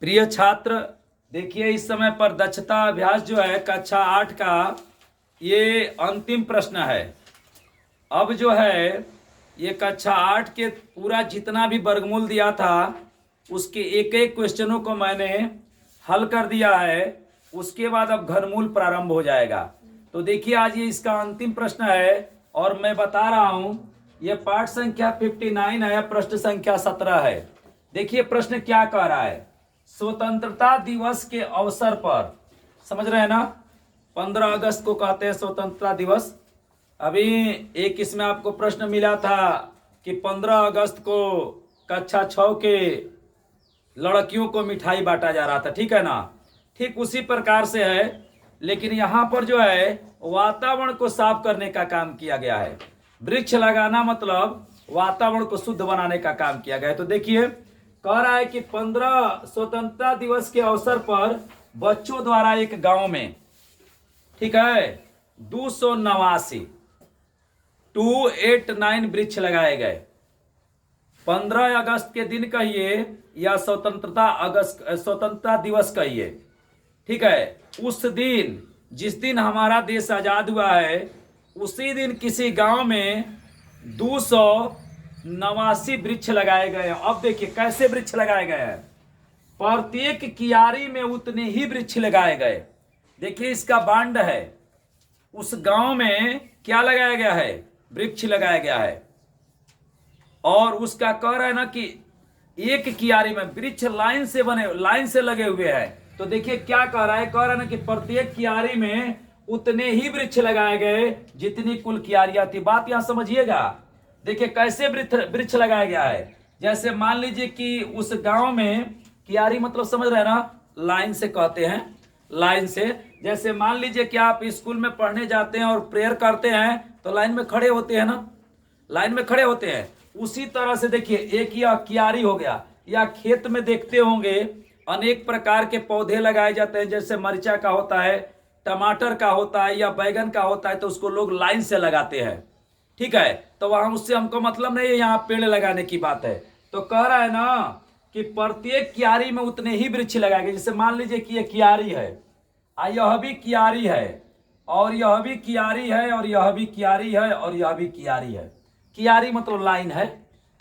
प्रिय छात्र, देखिए इस समय पर दक्षता अभ्यास जो है कक्षा 8 का ये अंतिम प्रश्न है। अब जो है ये कक्षा 8 के पूरा जितना भी वर्गमूल दिया था उसके एक एक क्वेश्चनों को मैंने हल कर दिया है। उसके बाद अब घनमूल प्रारंभ हो जाएगा। तो देखिए आज ये इसका अंतिम प्रश्न है और मैं बता रहा हूं ये पाठ संख्या 59 है, प्रश्न संख्या 17 है। देखिए प्रश्न क्या कह रहा है। स्वतंत्रता दिवस के अवसर पर, समझ रहे हैं ना, 15 अगस्त को कहते हैं स्वतंत्रता दिवस। अभी एक इसमें आपको प्रश्न मिला था कि 15 अगस्त को कक्षा 6 के लड़कियों को मिठाई बांटा जा रहा था, ठीक है ना। ठीक उसी प्रकार से है, लेकिन यहाँ पर जो है वातावरण को साफ करने का काम किया गया है। वृक्ष लगाना मतलब वातावरण को शुद्ध बनाने का काम किया गया है। तो देखिए कह रहा है कि 15 स्वतंत्रता दिवस के अवसर पर बच्चों द्वारा एक गांव में, ठीक है, 289 वृक्ष लगाए गए। 15 अगस्त के दिन कहिए या स्वतंत्रता दिवस कहिए, ठीक है। उस दिन, जिस दिन हमारा देश आजाद हुआ है, उसी दिन किसी गांव में 289 वृक्ष लगाए गए हैं। अब देखिए कैसे वृक्ष लगाए गए हैं। प्रत्येक कियारी में उतने ही वृक्ष लगाए गए। देखिए इसका बांड है। उस गांव में क्या लगाया गया है, वृक्ष लगाया गया है। और उसका कह रहा है ना कि एक कियारी में वृक्ष लाइन से बने, लाइन से लगे हुए हैं। तो देखिए क्या कह रहा है, कह रहा है ना कि प्रत्येक कियारी में उतने ही वृक्ष लगाए गए जितनी कुल कियारियां थी। बात यहां समझिएगा। देखिए कैसे वृक्ष लगाया गया है। जैसे मान लीजिए कि उस गांव में, कियारी मतलब समझ रहे हैं ना, लाइन से कहते हैं, लाइन से। जैसे मान लीजिए कि आप स्कूल में पढ़ने जाते हैं और प्रेयर करते हैं तो लाइन में खड़े होते हैं ना, लाइन में खड़े होते हैं। उसी तरह से देखिए एक यह कियारी हो गया। या खेत में देखते होंगे अनेक प्रकार के पौधे लगाए जाते हैं, जैसे मरचा का होता है, टमाटर का होता है या बैगन का होता है, तो उसको लोग लाइन से लगाते हैं, ठीक है। तो वहां उससे हमको मतलब नहीं है, यहाँ पेड़ लगाने की बात है। तो कह रहा है ना कि प्रत्येक कियारी में उतने ही वृक्ष लगाए गए। जैसे मान लीजिए कि ये कियारी है, यह भी कियारी है, और यह भी कियारी है, और यह भी कियारी है, और यह भी कियारी है। कियारी मतलब लाइन है,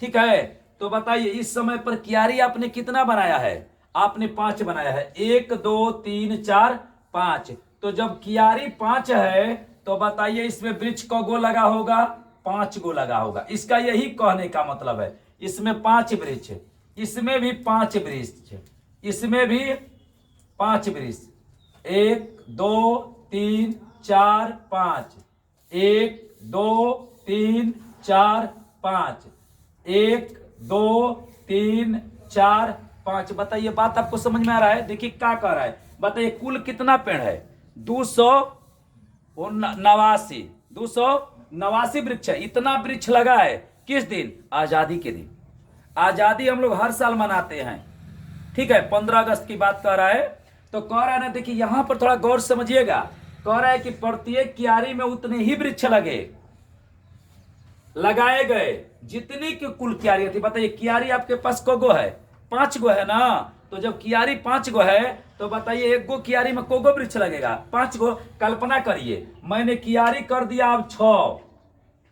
ठीक है। तो बताइए इस समय पर कियारी आपने कितना बनाया है, आपने 5 बनाया है। 1 2 3 4 5। तो जब कियारी 5 है तो बताइए इसमें वृक्ष को गो लगा होगा, 5 गो लगा होगा। इसका यही कहने का मतलब है। इसमें 5 वृक्ष, इसमें भी 5 वृक्ष, इसमें भी 5 वृक्ष। 1 2 3 4 5। 1 2 3 4 5। 1 2 3 4 5। बताइए बात आपको समझ में आ रहा है। देखिए क्या कह रहा है, बताइए कुल कितना पेड़ है, 289 वृक्ष है। इतना वृक्ष लगा है किस दिन, आजादी के दिन। आजादी हम लोग हर साल मनाते हैं, ठीक है। 15 अगस्त की बात कर रहा है। तो कह रहा है ना, देखिए यहां पर थोड़ा गौर समझिएगा। कह रहा है कि प्रत्येक कियारी में उतने ही वृक्ष लगाए गए जितनी की कुल कियारियां थी। बताइए कियारी आपके पास कोगो है, 5 गो है ना। तो जब कियारी 5 गो है तो बताइए 1 गो कियारी में कोगो वृक्ष लगेगा, 5 गो। कल्पना करिए मैंने कियारी कर दिया अब 6,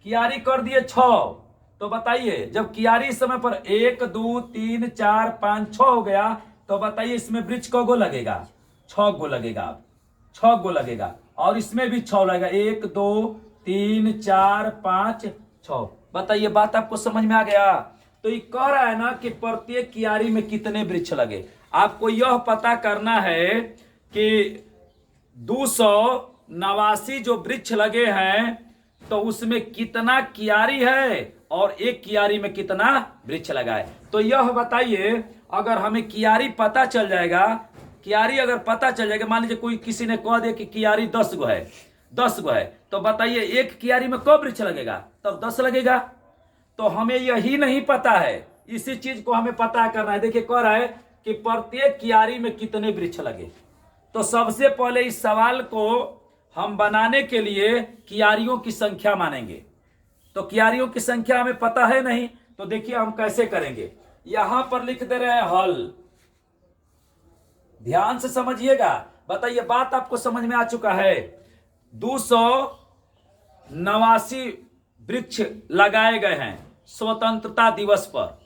कियारी कर दिए 6। तो बताइए जब कियारी इस समय पर 1 2 3 4 5 6 हो गया, तो बताइए इसमें वृक्ष कोगो लगेगा, 6 गो लगेगा। 6 गो लगेगा, और इसमें भी 6 लगेगा। 1 2 3 4 5 6। बताइए बात आपको समझ में आ गया। तो ये कह रहा है ना कि प्रत्येक कियारी में कितने वृक्ष लगे। आपको यह पता करना है कि 289 जो वृक्ष लगे हैं तो उसमें कितना कियारी है और एक कियारी में कितना वृक्ष लगा है। तो यह बताइए, अगर हमें कियारी पता चल जाएगा, कियारी अगर पता चल जाएगा, मान लीजिए कोई किसी ने कह दिया कि कियारी 10 गो है, 10 गो है, तो बताइए एक कियारी में कब वृक्ष लगेगा, तब 10 लगेगा। तो हमें यही नहीं पता है, इसी चीज को हमें पता करना है। देखिए कह रहा है कि प्रत्येक कियारी में कितने वृक्ष लगे। तो सबसे पहले इस सवाल को हम बनाने के लिए कियारियों की संख्या मानेंगे। तो कियारियों की संख्या हमें पता है नहीं, तो देखिए हम कैसे करेंगे। यहां पर लिख दे रहे हैं हल, ध्यान से समझिएगा। बताइए, बात आपको समझ में आ चुका है। 289 वृक्ष लगाए गए हैं स्वतंत्रता दिवस पर।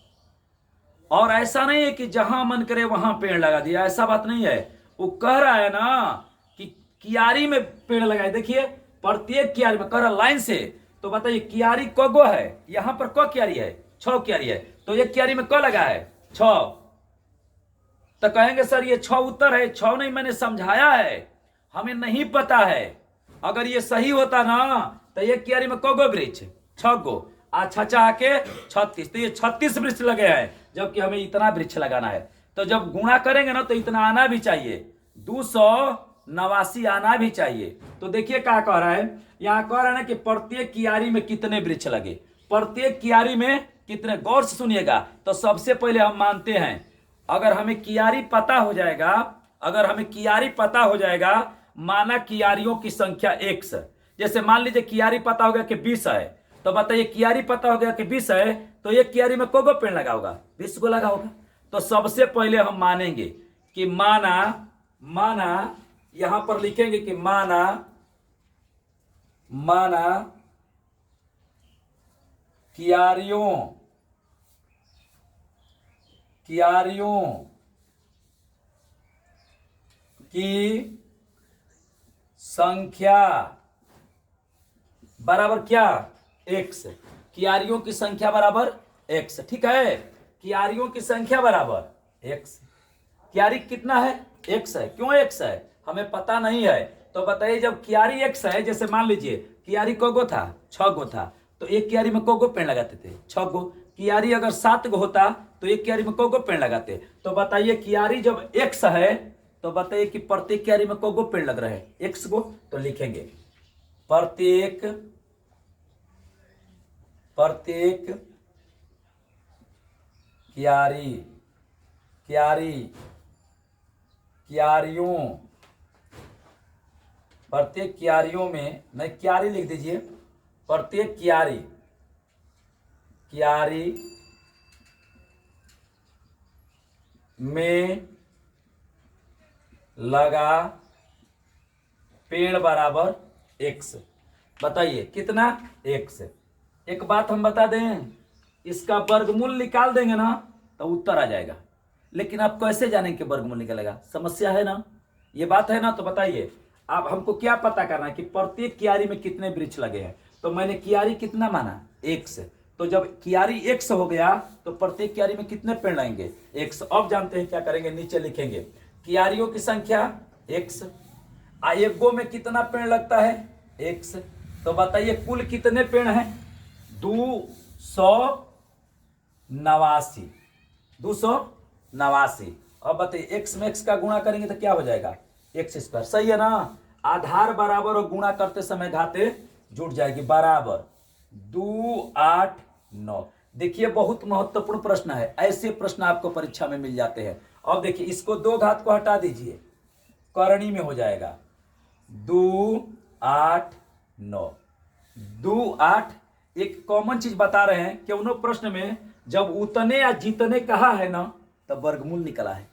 और ऐसा नहीं है कि जहां मन करे वहां पेड़ लगा दिया, ऐसा बात नहीं है। वो कह रहा है ना कि कियारी में पेड़ लगाए। देखिए, प्रत्येक कियारी में कह रहा लाइन से। तो बताइए, कियारी को है? यहां पर को कियारी है? 6 कियारी है। तो एक कियारी में को लगा है? 6। तो कहेंगे सर ये 6 उत्तर है। 6 नहीं, मैंने समझाया है, हमें नहीं पता है। अगर ये सही होता ना तो एक कियारी में को वृक्ष? 6 गो। अच्छा चाह के 36, तो ये 36 वृक्ष लगे हैं, जबकि हमें इतना वृक्ष लगाना है। तो जब गुणा करेंगे ना तो इतना आना भी चाहिए, 289 आना भी चाहिए। तो देखिए क्या कह रहा है, यहां कह रहा है ना कि प्रत्येक कियारी में कितने वृक्ष लगे, प्रत्येक कियारी में कितने। गौर से सुनिएगा। तो सबसे पहले हम मानते हैं, अगर हमें कियारी पता हो जाएगा, अगर हमें कियारी पता हो जाएगा, माना कियारियों की संख्या x, जैसे मान लीजिए कियारी पता हो गया कि 20 है, तो बताइए कियारी पता हो गया कि 20 है, तो एक कियारी में को पेड़ लगा होगा? 20 को लगा होगा। तो सबसे पहले हम मानेंगे कि माना यहां पर लिखेंगे कि माना कियारियों की संख्या बराबर क्या? x। कियारियों की संख्या बराबर x। ठीक है, कियारियों की संख्या बराबर x। कियारी कितना है? x है। क्यों x है? हमें पता नहीं है। तो बताइए, जब कियारी x है, जैसे मान लीजिए कियारी को गो था? 6 गो था। तो एक कियारी में को पेड़ लगाते थे? 6 गो। कियारी अगर 7 गो होता तो एक कियारी में को पेड़ लगाते? तो बताइए, कियारी जब x है तो बताइए कि प्रत्येक कियारी में को पेड़ लग रहे हैं? x गो। तो लिखेंगे प्रत्येक कियारियों में, नहीं कियारी लिख दीजिए, प्रत्येक कियारी में लगा पेड़ बराबर x। बताइए कितना? x। एक बात हम बता दें, इसका वर्गमूल निकाल देंगे ना तो उत्तर आ जाएगा। लेकिन आप कैसे जानेंगे कि वर्गमूल निकलेगा? समस्या है ना, ये बात है ना। तो बताइए, अब हमको क्या पता करना है कि प्रत्येक कियारी में कितने वृक्ष लगे हैं। तो मैंने कियारी कितना माना? x। तो जब कियारी x हो गया तो प्रत्येक कियारी में कितने पेड़ लगेंगे? x। अब जानते हैं क्या करेंगे, नीचे लिखेंगे कियारियों की संख्या x। एक गो में कितना पेड़ लगता है? x। तो बताइए कुल कितने पेड़ हैं? 289। 289। अब बताइए, x में x का गुणा करेंगे तो क्या हो जाएगा? x square. सही है ना। आधार बराबर और गुणा करते समय घाते जुड़ जाएगी, बराबर 289। देखिए, बहुत महत्वपूर्ण प्रश्न है, ऐसे प्रश्न आपको परीक्षा में मिल जाते हैं। अब देखिए, इसको 2 घात को हटा दीजिए, करणी में हो जाएगा 289। 28। एक कॉमन चीज बता रहे हैं कि उन्होंने प्रश्न में जब उतने या जितने कहा है ना तब वर्गमूल निकला है।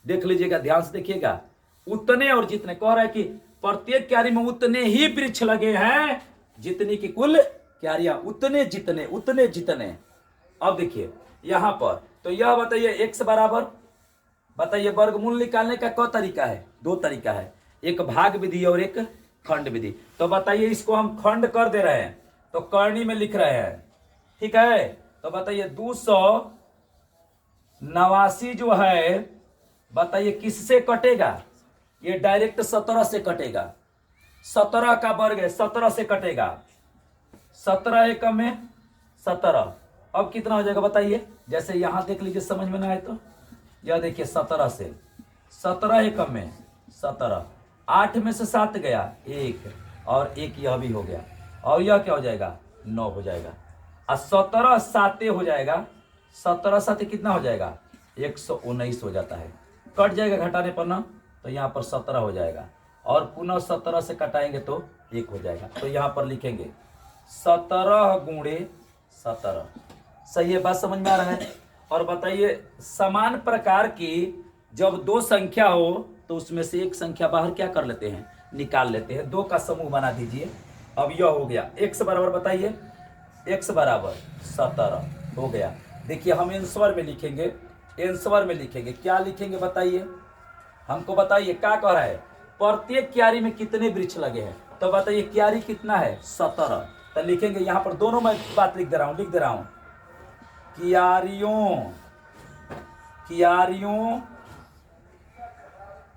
देख लीजिएगा, ध्यान से देखिएगा, उतने और जितने कह रहा है कि प्रत्येक क्यारी में उतने ही वृक्ष लगे हैं जितनी की कुल क्यारियां, उतने जितने। अब देखिए यहां पर, तो यह बताइए x बराबर, बताइए वर्गमूल निकालने का क्या तरीका है? 2 तरीका है, एक भाग विधि और एक खंड विधि। तो बताइए, इसको हम खंड कर दे रहे हैं तो करणी में लिख रहे हैं। ठीक है, तो बताइए 289 जो है, बताइए किससे कटेगा? ये डायरेक्ट 17 से कटेगा। 17 का वर्ग है, 17 से कटेगा। 17 एकम में 17। अब कितना हो जाएगा बताइए? जैसे यहां देख लीजिए, समझ में ना आए तो यह देखिए 17 से, 17 एकम में 17। 8 में से 7 गया 1, और 1 यह भी हो गया, और यह क्या हो जाएगा? 9 हो जाएगा। और 17 7 हो जाएगा। 17 7 कितना हो जाएगा? 119 हो जाता है। कट जाएगा घटाने पर ना, तो यहाँ पर 17 हो जाएगा, और पुनः 17 से कटाएंगे तो 1 हो जाएगा। तो यहाँ पर लिखेंगे 17 गुणे 17। सही है, बात समझ में आ रहा है? और बताइए, समान प्रकार की जब 2 संख्या हो तो उसमें से एक संख्या बाहर क्या कर लेते हैं, निकाल लेते हैं। 2 का समूह बना दीजिए। अब यह हो गया x बराबर, बताइए x बराबर 17 हो गया। देखिए हम आंसर में लिखेंगे, आंसर में लिखेंगे, क्या लिखेंगे बताइए, हमको बताइए क्या कह रहा है, प्रत्येक क्यारी में कितने वृक्ष लगे हैं। तो बताइए क्यारी कितना है, 17। तो लिखेंगे यहाँ पर दोनों में बात लिख दे रहा हूँ, क्यारियों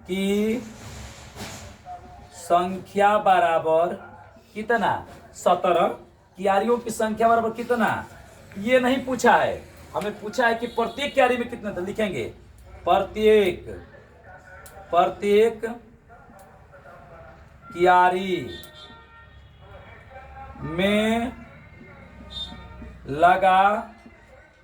की संख्या बराबर कितना, 17। क्यारियों की संख्या बराबर कितना, ये नहीं पूछा है, हमें पूछा है कि प्रत्येक क्यारी में कितना। तो लिखेंगे प्रत्येक क्यारी में लगा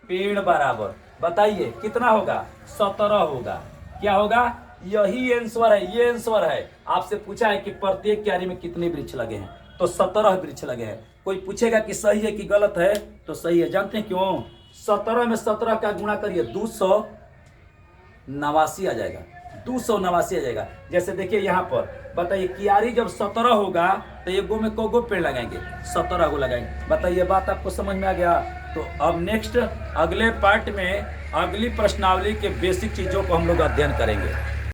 पेड़ बराबर, बताइए कितना होगा, 17 होगा। क्या होगा, यही आंसर है, ये आंसर है। आपसे पूछा है कि प्रत्येक क्यारी में कितने वृक्ष लगे हैं, तो 17 वृक्ष लगे हैं। कोई पूछेगा कि सही है कि गलत है, तो सही है। जानते हैं क्यों, 17 में 17 का गुणा करिए, 289 आ जाएगा, 289 आ जाएगा। जैसे देखिए यहाँ पर बताइए, क्यारी जब 17 होगा तो ये गो में को पेड़ लगाएंगे, 17 गो लगाएंगे। बताइए बात आपको समझ में आ गया। तो अब नेक्स्ट अगले पार्ट में अगली प्रश्नावली के बेसिक चीजों को हम लोग अध्ययन करेंगे।